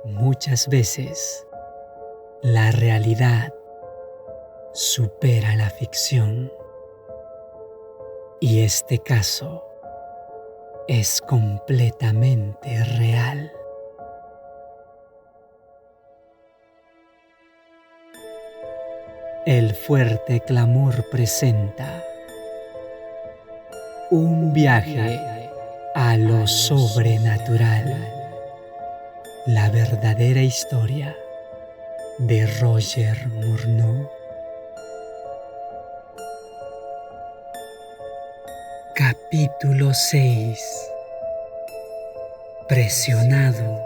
Muchas veces la realidad supera la ficción y este caso es completamente real. El Fuerte Clamor presenta un viaje a lo sobrenatural. La verdadera historia de Roger Murnau. Capítulo 6. Presionado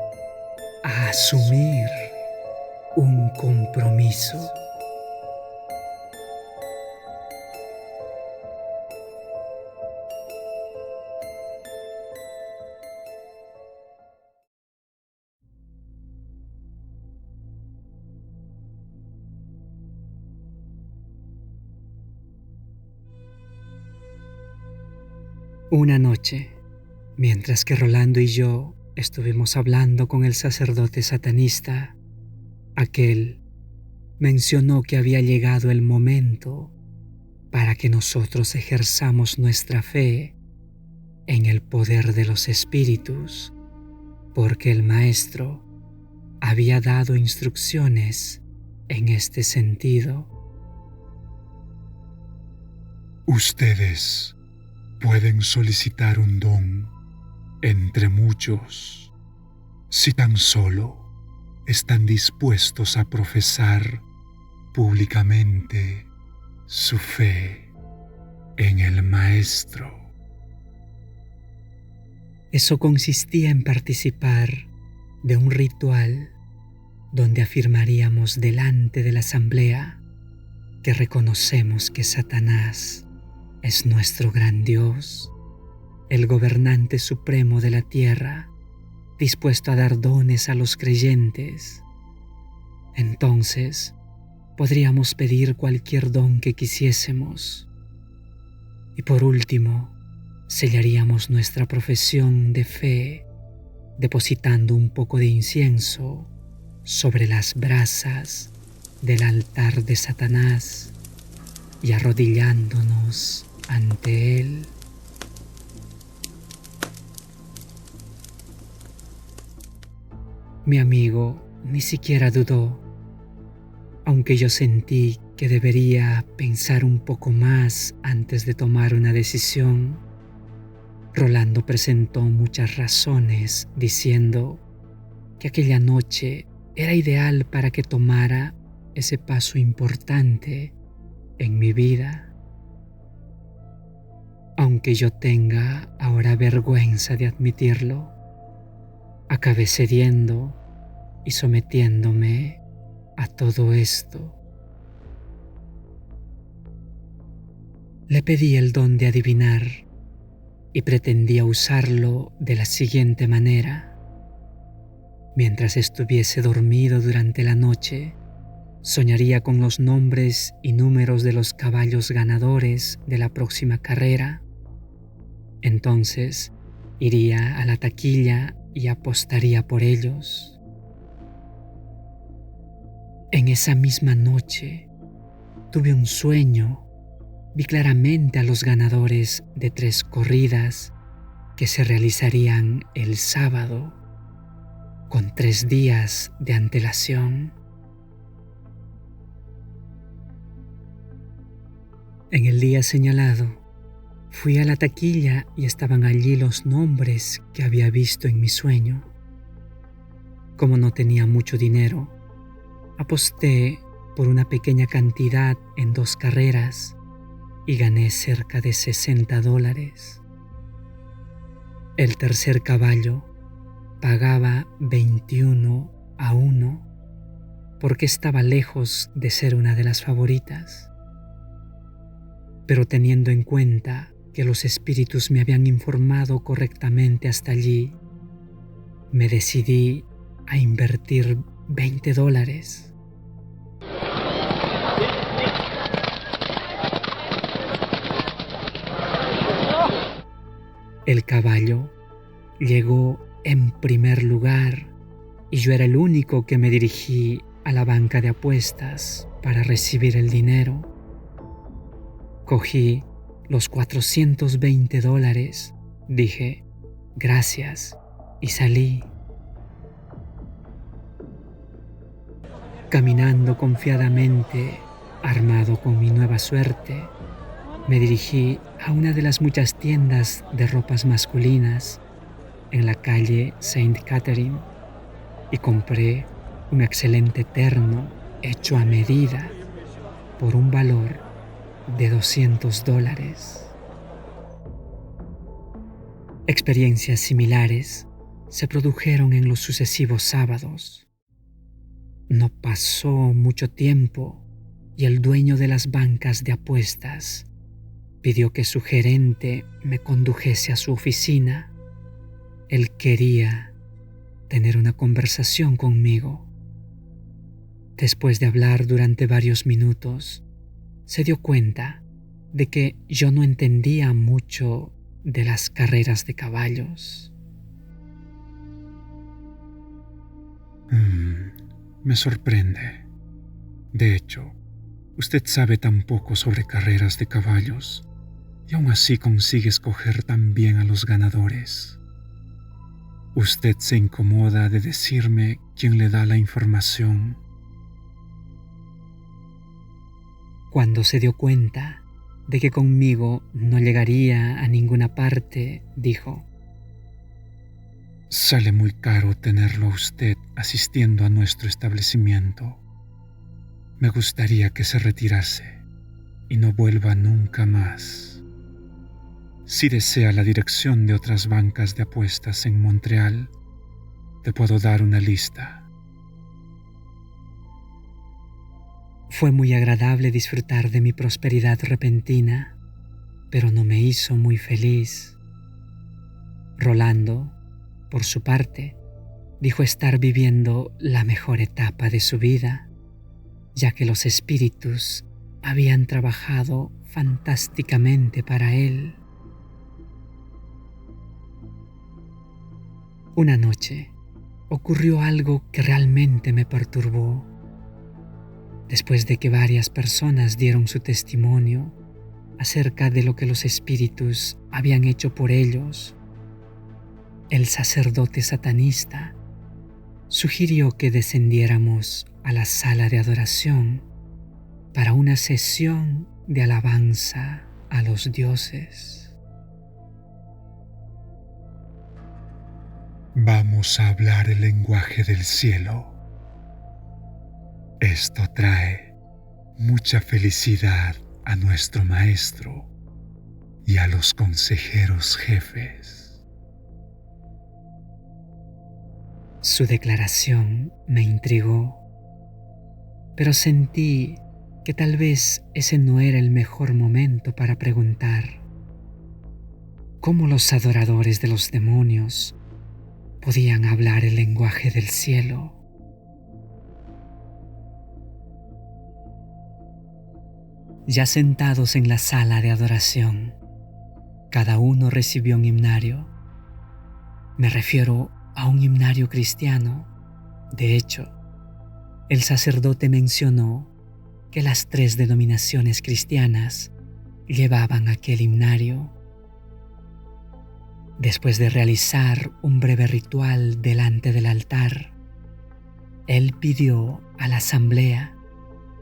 a asumir un compromiso. Una noche, mientras que Rolando y yo estuvimos hablando con el sacerdote satanista, aquel mencionó que había llegado el momento para que nosotros ejerzamos nuestra fe en el poder de los espíritus, porque el maestro había dado instrucciones en este sentido. Ustedes pueden solicitar un don entre muchos si tan solo están dispuestos a profesar públicamente su fe en el Maestro. Eso consistía en participar de un ritual donde afirmaríamos delante de la asamblea que reconocemos que Satanás es nuestro gran Dios, el gobernante supremo de la tierra, dispuesto a dar dones a los creyentes. Entonces, podríamos pedir cualquier don que quisiésemos. Y por último, sellaríamos nuestra profesión de fe, depositando un poco de incienso sobre las brasas del altar de Satanás y arrodillándonos ante él. Mi amigo ni siquiera dudó, aunque yo sentí que debería pensar un poco más antes de tomar una decisión. Rolando presentó muchas razones diciendo que aquella noche era ideal para que tomara ese paso importante en mi vida. Aunque yo tenga ahora vergüenza de admitirlo, acabé cediendo y sometiéndome a todo esto. Le pedí el don de adivinar y pretendía usarlo de la siguiente manera. Mientras estuviese dormido durante la noche, soñaría con los nombres y números de los caballos ganadores de la próxima carrera. Entonces, iría a la taquilla y apostaría por ellos. En esa misma noche, tuve un sueño. Vi claramente a los ganadores de 3 corridas que se realizarían el sábado, con 3 días de antelación. En el día señalado, fui a la taquilla y estaban allí los nombres que había visto en mi sueño. Como no tenía mucho dinero, aposté por una pequeña cantidad en 2 carreras y gané cerca de $60. El tercer caballo pagaba 21-1 porque estaba lejos de ser una de las favoritas. Pero teniendo en cuenta que los espíritus me habían informado correctamente hasta allí, me decidí a invertir $20. El caballo llegó en primer lugar y yo era el único que me dirigí a la banca de apuestas para recibir el dinero. Cogí los $420, dije gracias y salí. Caminando confiadamente, armado con mi nueva suerte, me dirigí a una de las muchas tiendas de ropas masculinas en la calle Saint Catherine y compré un excelente terno hecho a medida por un valor de $200. Experiencias similares se produjeron en los sucesivos sábados. No pasó mucho tiempo y el dueño de las bancas de apuestas pidió que su gerente me condujese a su oficina. Él quería tener una conversación conmigo. Después de hablar durante varios minutos, se dio cuenta de que yo no entendía mucho de las carreras de caballos. Me sorprende. De hecho, usted sabe tan poco sobre carreras de caballos y aún así consigue escoger tan bien a los ganadores. Usted se incomoda de decirme quién le da la información. Cuando se dio cuenta de que conmigo no llegaría a ninguna parte, dijo: Sale muy caro tenerlo a usted asistiendo a nuestro establecimiento. Me gustaría que se retirase y no vuelva nunca más. Si desea la dirección de otras bancas de apuestas en Montreal, te puedo dar una lista. Fue muy agradable disfrutar de mi prosperidad repentina, pero no me hizo muy feliz. Rolando, por su parte, dijo estar viviendo la mejor etapa de su vida, ya que los espíritus habían trabajado fantásticamente para él. Una noche ocurrió algo que realmente me perturbó. Después de que varias personas dieron su testimonio acerca de lo que los espíritus habían hecho por ellos, el sacerdote satanista sugirió que descendiéramos a la sala de adoración para una sesión de alabanza a los dioses. Vamos a hablar el lenguaje del cielo. Esto trae mucha felicidad a nuestro maestro y a los consejeros jefes. Su declaración me intrigó, pero sentí que tal vez ese no era el mejor momento para preguntar cómo los adoradores de los demonios podían hablar el lenguaje del cielo. Ya sentados en la sala de adoración, cada uno recibió un himnario. Me refiero a un himnario cristiano. De hecho, el sacerdote mencionó que las 3 denominaciones cristianas llevaban aquel himnario. Después de realizar un breve ritual delante del altar, él pidió a la asamblea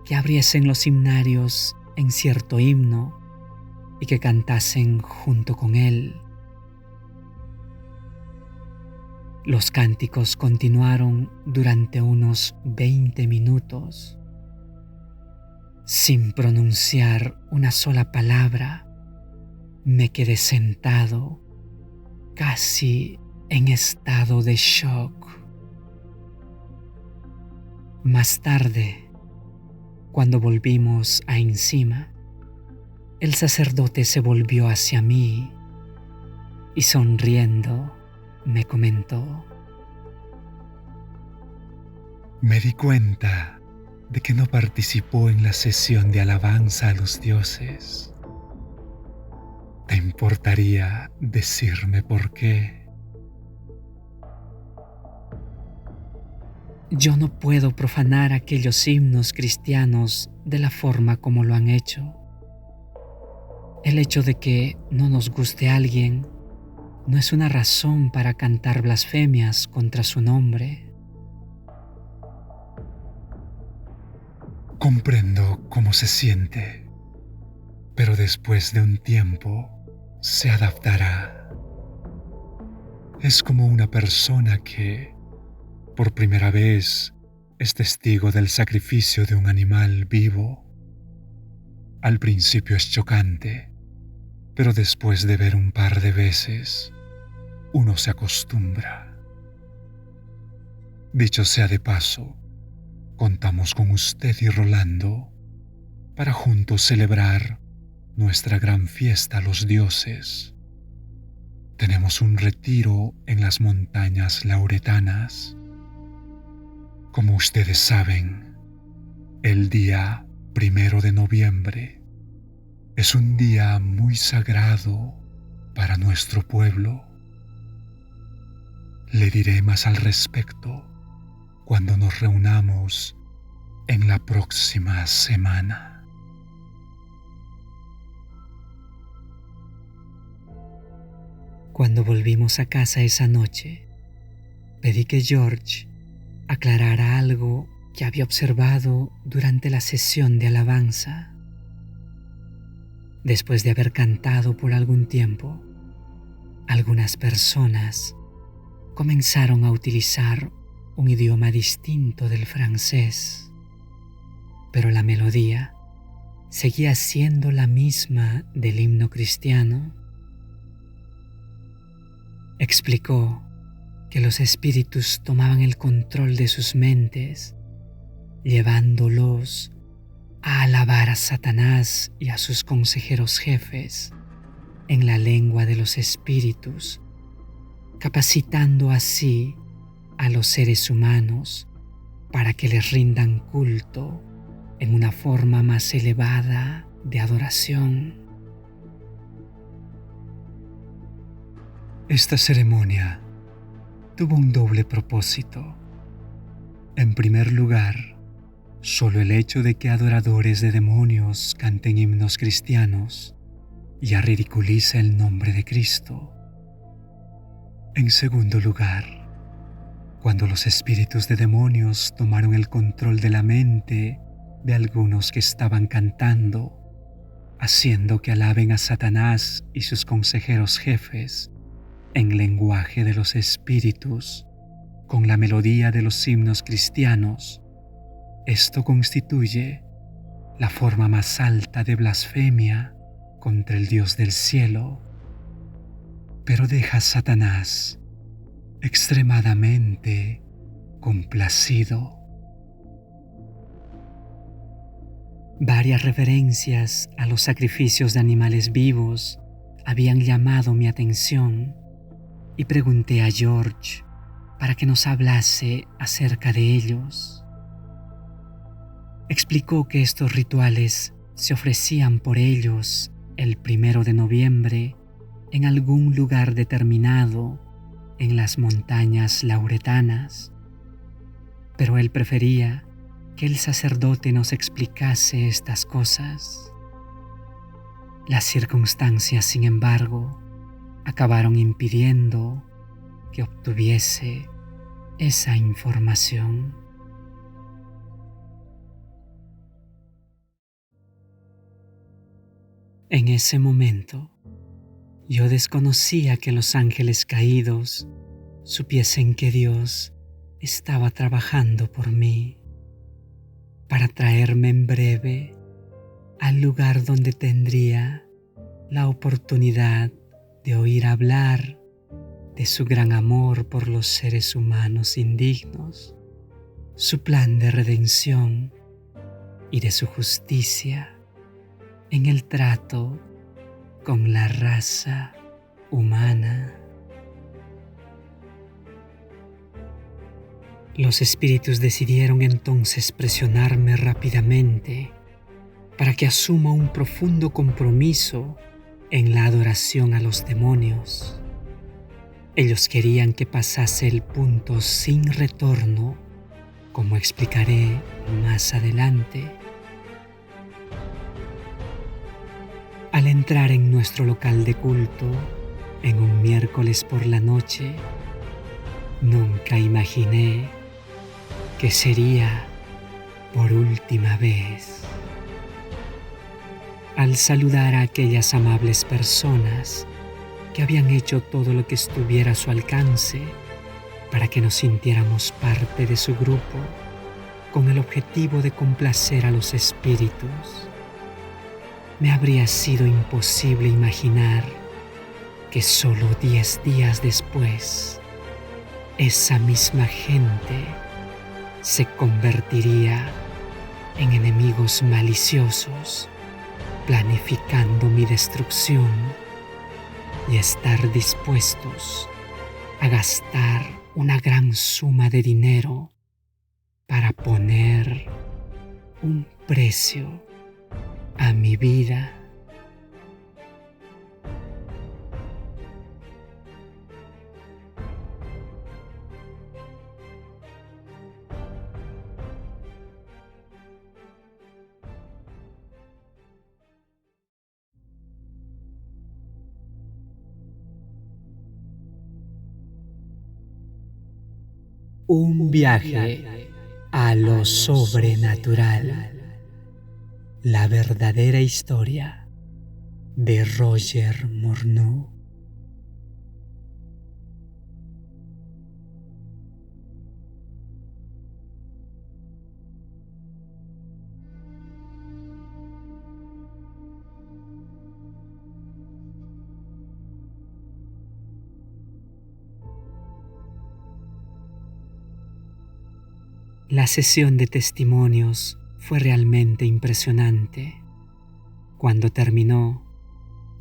que abriesen los himnarios en cierto himno y que cantasen junto con él. Los cánticos continuaron durante unos 20 minutos. Sin pronunciar una sola palabra, me quedé sentado, casi en estado de shock. Más tarde, cuando volvimos a encima, el sacerdote se volvió hacia mí y sonriendo me comentó: Me di cuenta de que no participó en la sesión de alabanza a los dioses. ¿Te importaría decirme por qué? Yo no puedo profanar aquellos himnos cristianos de la forma como lo han hecho. El hecho de que no nos guste a alguien no es una razón para cantar blasfemias contra su nombre. Comprendo cómo se siente, pero después de un tiempo se adaptará. Es como una persona que, por primera vez, es testigo del sacrificio de un animal vivo. Al principio es chocante, pero después de ver un par de veces, uno se acostumbra. Dicho sea de paso, contamos con usted y Rolando para juntos celebrar nuestra gran fiesta a los dioses. Tenemos un retiro en las montañas lauretanas. Como ustedes saben, el día 1 de noviembre es un día muy sagrado para nuestro pueblo. Le diré más al respecto cuando nos reunamos en la próxima semana. Cuando volvimos a casa esa noche, pedí que George aclarara algo que había observado durante la sesión de alabanza. Después de haber cantado por algún tiempo, algunas personas comenzaron a utilizar un idioma distinto del francés, pero la melodía seguía siendo la misma del himno cristiano. Explicó que los espíritus tomaban el control de sus mentes, llevándolos a alabar a Satanás y a sus consejeros jefes en la lengua de los espíritus, capacitando así a los seres humanos para que les rindan culto en una forma más elevada de adoración. Esta ceremonia tuvo un doble propósito. En primer lugar, solo el hecho de que adoradores de demonios canten himnos cristianos ya ridiculiza el nombre de Cristo. En segundo lugar, cuando los espíritus de demonios tomaron el control de la mente de algunos que estaban cantando, haciendo que alaben a Satanás y sus consejeros jefes en lenguaje de los espíritus, con la melodía de los himnos cristianos, esto constituye la forma más alta de blasfemia contra el Dios del cielo, pero deja a Satanás extremadamente complacido. Varias referencias a los sacrificios de animales vivos habían llamado mi atención y pregunté a George para que nos hablase acerca de ellos. Explicó que estos rituales se ofrecían por ellos el 1 de noviembre en algún lugar determinado en las montañas lauretanas, pero él prefería que el sacerdote nos explicase estas cosas. Las circunstancias, sin embargo, acabaron impidiendo que obtuviese esa información. En ese momento, yo desconocía que los ángeles caídos supiesen que Dios estaba trabajando por mí para traerme en breve al lugar donde tendría la oportunidad de oír hablar de su gran amor por los seres humanos indignos, su plan de redención y de su justicia en el trato con la raza humana. Los espíritus decidieron entonces presionarme rápidamente para que asuma un profundo compromiso en la adoración a los demonios. Ellos querían que pasase el punto sin retorno como explicaré más adelante. Al entrar en nuestro local de culto en un miércoles por la noche, nunca imaginé que sería por última vez. Al saludar a aquellas amables personas que habían hecho todo lo que estuviera a su alcance para que nos sintiéramos parte de su grupo con el objetivo de complacer a los espíritus, me habría sido imposible imaginar que solo 10 días después, esa misma gente se convertiría en enemigos maliciosos, planificando mi destrucción y estar dispuestos a gastar una gran suma de dinero para poner un precio a mi vida. Un viaje a lo sobrenatural. La verdadera historia de Roger Morneau. La sesión de testimonios fue realmente impresionante. Cuando terminó,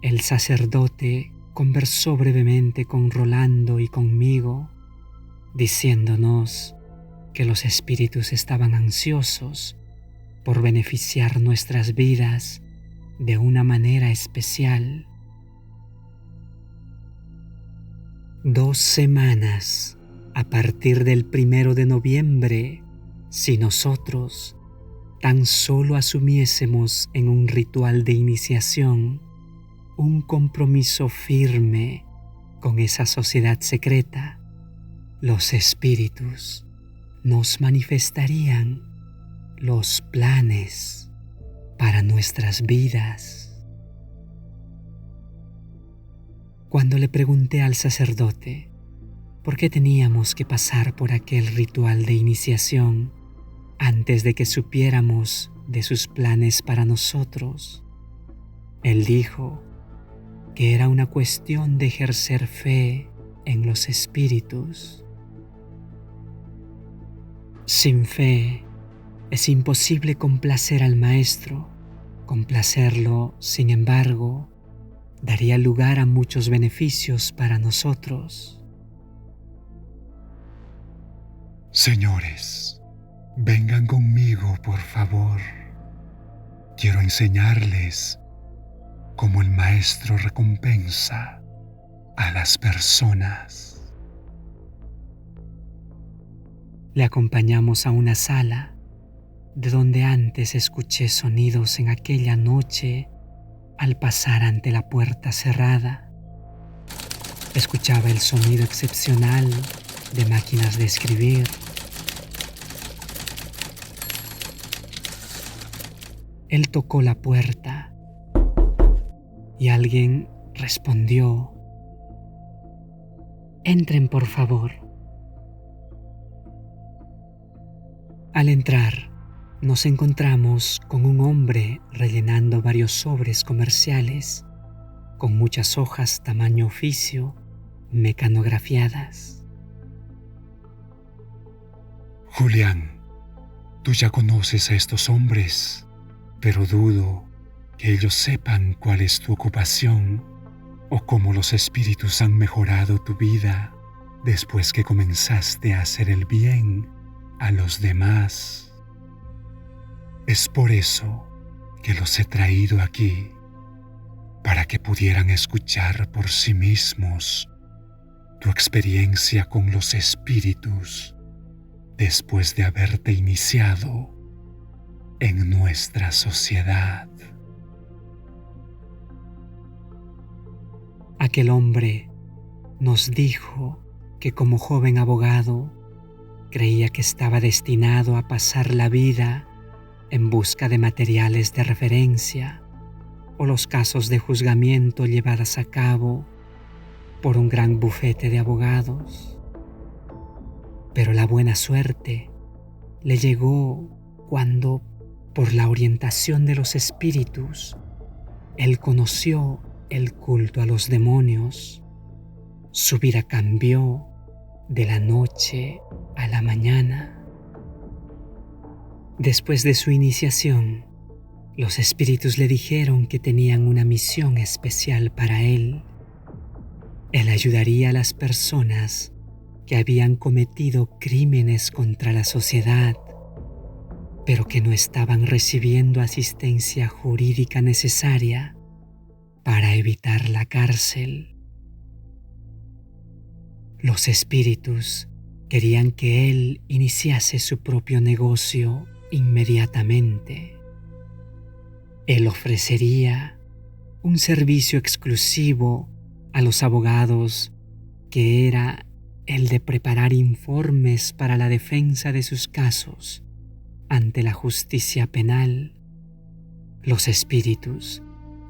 el sacerdote conversó brevemente con Rolando y conmigo, diciéndonos que los espíritus estaban ansiosos por beneficiar nuestras vidas de una manera especial. 2 semanas a partir del 1 de noviembre, si nosotros tan solo asumiésemos en un ritual de iniciación un compromiso firme con esa sociedad secreta, los espíritus nos manifestarían los planes para nuestras vidas. Cuando le pregunté al sacerdote por qué teníamos que pasar por aquel ritual de iniciación antes de que supiéramos de sus planes para nosotros, él dijo que era una cuestión de ejercer fe en los espíritus. Sin fe es imposible complacer al Maestro. Complacerlo, sin embargo, daría lugar a muchos beneficios para nosotros. Señores, vengan conmigo, por favor. Quiero enseñarles cómo el Maestro recompensa a las personas. Le acompañamos a una sala de donde antes escuché sonidos en aquella noche al pasar ante la puerta cerrada. Escuchaba el sonido excepcional de máquinas de escribir. Él tocó la puerta y alguien respondió: «Entren, por favor». Al entrar, nos encontramos con un hombre rellenando varios sobres comerciales con muchas hojas tamaño oficio mecanografiadas. Julián, tú ya conoces a estos hombres, pero dudo que ellos sepan cuál es tu ocupación o cómo los espíritus han mejorado tu vida después que comenzaste a hacer el bien a los demás. Es por eso que los he traído aquí, para que pudieran escuchar por sí mismos tu experiencia con los espíritus después de haberte iniciado en nuestra sociedad. Aquel hombre nos dijo que como joven abogado creía que estaba destinado a pasar la vida en busca de materiales de referencia o los casos de juzgamiento llevadas a cabo por un gran bufete de abogados. Pero la buena suerte le llegó cuando, por la orientación de los espíritus, él conoció el culto a los demonios. Su vida cambió de la noche a la mañana. Después de su iniciación, los espíritus le dijeron que tenían una misión especial para él. Él ayudaría a las personas que habían cometido crímenes contra la sociedad, pero que no estaban recibiendo asistencia jurídica necesaria para evitar la cárcel. Los espíritus querían que él iniciase su propio negocio inmediatamente. Él ofrecería un servicio exclusivo a los abogados, que era el de preparar informes para la defensa de sus casos ante la justicia penal. Los espíritus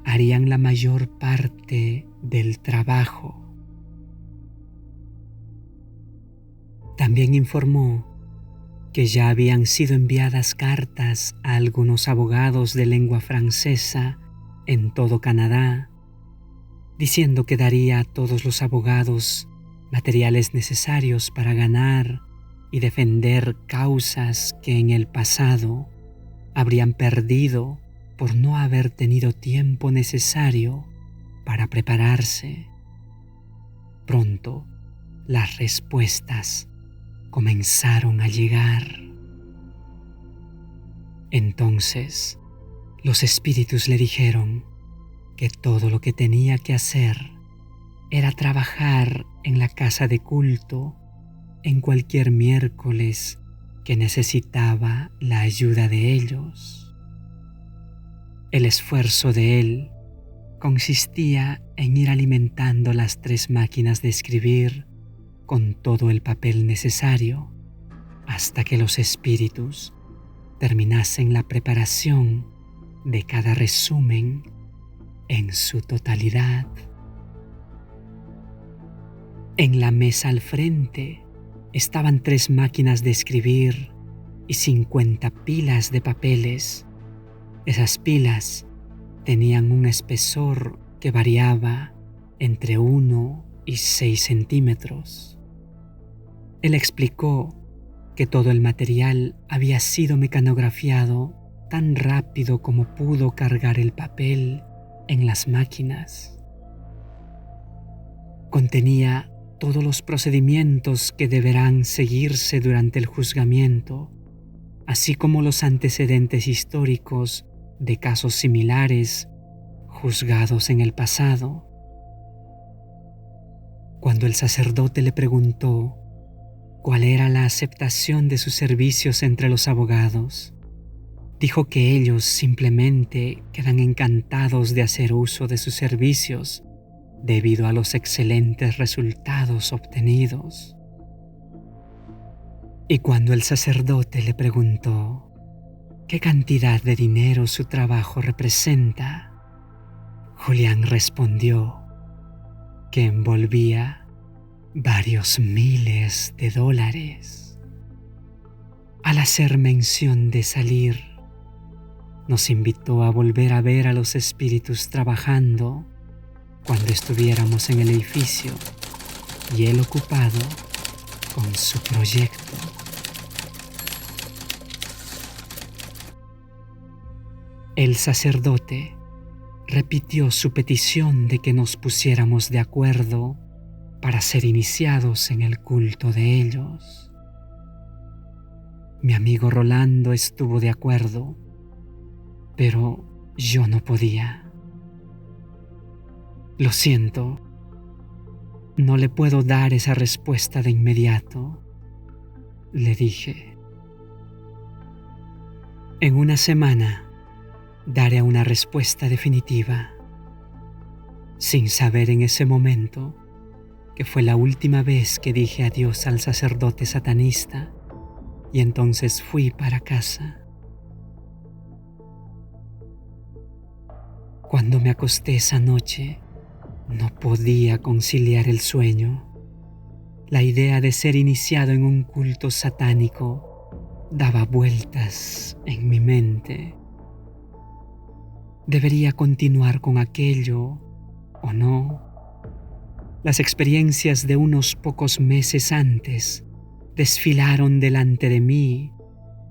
harían la mayor parte del trabajo. También informó que ya habían sido enviadas cartas a algunos abogados de lengua francesa en todo Canadá, diciendo que daría a todos los abogados materiales necesarios para ganar y defender causas que en el pasado habrían perdido por no haber tenido tiempo necesario para prepararse. Pronto, las respuestas comenzaron a llegar. Entonces, los espíritus le dijeron que todo lo que tenía que hacer era trabajar en la casa de culto en cualquier miércoles que necesitaba la ayuda de ellos. El esfuerzo de él consistía en ir alimentando las 3 máquinas de escribir con todo el papel necesario hasta que los espíritus terminasen la preparación de cada resumen en su totalidad. En la mesa al frente estaban 3 máquinas de escribir y 50 pilas de papeles. Esas pilas tenían un espesor que variaba entre 1 y 6 centímetros. Él explicó que todo el material había sido mecanografiado tan rápido como pudo cargar el papel en las máquinas. Contenía todos los procedimientos que deberán seguirse durante el juzgamiento, así como los antecedentes históricos de casos similares juzgados en el pasado. Cuando el sacerdote le preguntó cuál era la aceptación de sus servicios entre los abogados, dijo que ellos simplemente quedan encantados de hacer uso de sus servicios debido a los excelentes resultados obtenidos. Y cuando el sacerdote le preguntó qué cantidad de dinero su trabajo representa, Julián respondió que envolvía varios miles de dólares. Al hacer mención de salir, nos invitó a volver a ver a los espíritus trabajando cuando estuviéramos en el edificio y él ocupado con su proyecto. El sacerdote repitió su petición de que nos pusiéramos de acuerdo para ser iniciados en el culto de ellos. Mi amigo Rolando estuvo de acuerdo, pero yo no podía. Lo siento, no le puedo dar esa respuesta de inmediato. le dije. En una semana daré una respuesta definitiva, sin saber en ese momento que fue la última vez que dije adiós al sacerdote satanista, y entonces fui para casa. Cuando me acosté esa noche, no podía conciliar el sueño. La idea de ser iniciado en un culto satánico daba vueltas en mi mente. ¿Debería continuar con aquello o no? Las experiencias de unos pocos meses antes desfilaron delante de mí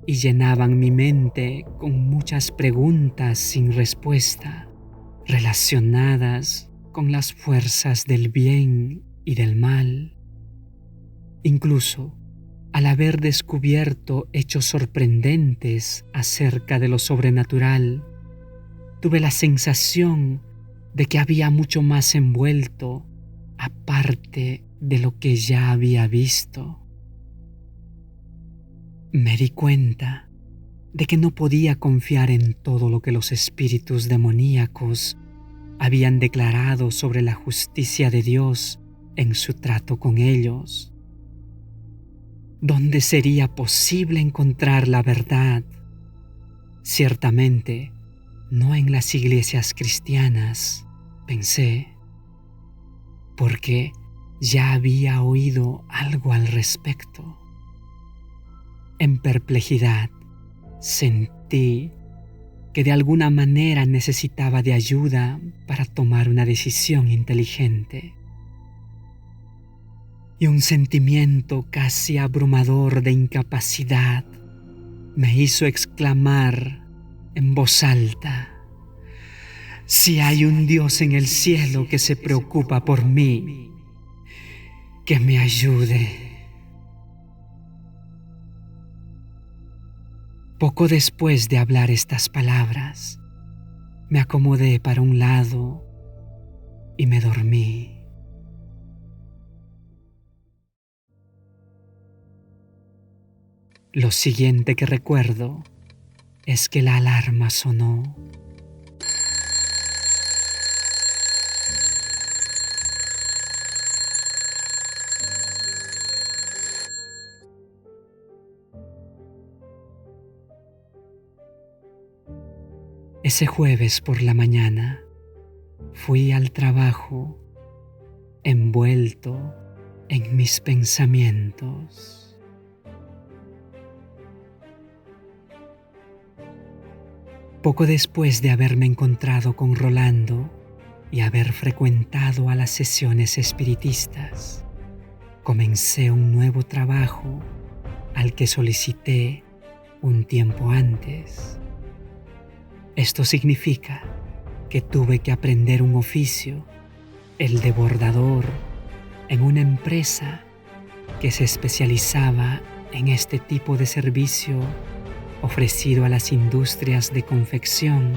y llenaban mi mente con muchas preguntas sin respuesta, relacionadas con las fuerzas del bien y del mal. Incluso al haber descubierto hechos sorprendentes acerca de lo sobrenatural, tuve la sensación de que había mucho más envuelto aparte de lo que ya había visto. Me di cuenta de que no podía confiar en todo lo que los espíritus demoníacos habían declarado sobre la justicia de Dios en su trato con ellos. ¿Dónde sería posible encontrar la verdad? Ciertamente, no en las iglesias cristianas, pensé, porque ya había oído algo al respecto. En perplejidad, sentí que de alguna manera necesitaba de ayuda para tomar una decisión inteligente. Y un sentimiento casi abrumador de incapacidad me hizo exclamar en voz alta: si hay un Dios en el cielo que se preocupa por mí, que me ayude. Poco después de hablar estas palabras, me acomodé para un lado y me dormí. Lo siguiente que recuerdo es que la alarma sonó. Ese jueves por la mañana fui al trabajo envuelto en mis pensamientos. Poco después de haberme encontrado con Rolando y haber frecuentado a las sesiones espiritistas, comencé un nuevo trabajo al que solicité un tiempo antes. Esto significa que tuve que aprender un oficio, el de bordador, en una empresa que se especializaba en este tipo de servicio ofrecido a las industrias de confección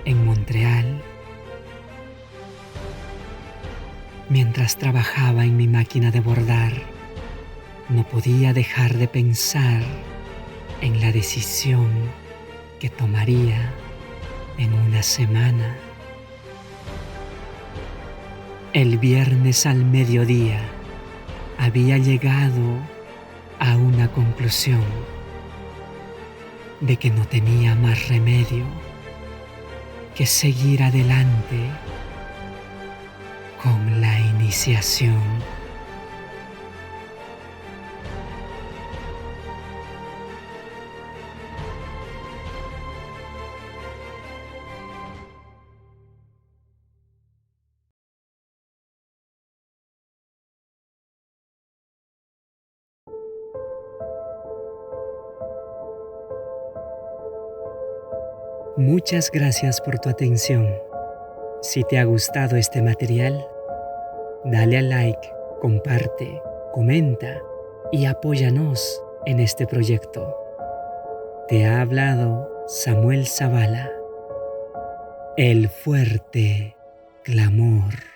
en Montreal. Mientras trabajaba en mi máquina de bordar, no podía dejar de pensar en la decisión que tomaría en una semana. El viernes al mediodía había llegado a una conclusión de que no tenía más remedio que seguir adelante con la iniciación. Muchas gracias por tu atención. Si te ha gustado este material, dale al like, comparte, comenta y apóyanos en este proyecto. Te ha hablado Samuel Zavala. El fuerte clamor.